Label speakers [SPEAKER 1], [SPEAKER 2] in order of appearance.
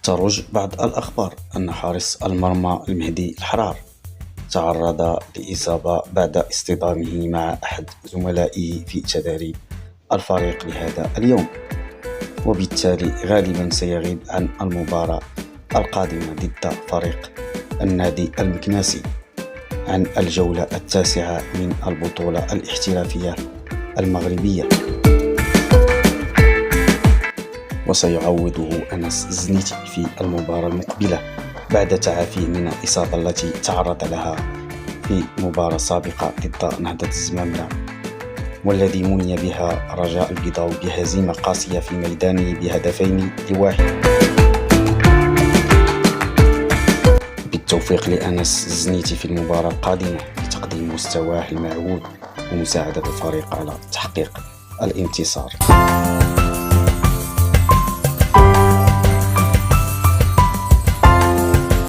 [SPEAKER 1] تروج بعض الأخبار أن حارس المرمى المهدي الحرار تعرض لإصابة بعد اصطدامه مع أحد زملائه في تدريب الفريق لهذا اليوم، وبالتالي غالبا سيغيب عن المباراة القادمة ضد فريق النادي المكناسي عن الجولة التاسعة من البطولة الاحترافية المغربية. وسيعوضه أنس الزنيتي في المباراة المقبلة بعد تعافيه من الإصابة التي تعرض لها في مباراة سابقة ضد نهضة الزماملة، والذي مني بها رجاء البيضاوي بهزيمة قاسية في ميدانه ب2-1. بالتوفيق لأنس الزنيتي في المباراة القادمة لتقديم مستواه المعهود ومساعدة الفريق على تحقيق الانتصار.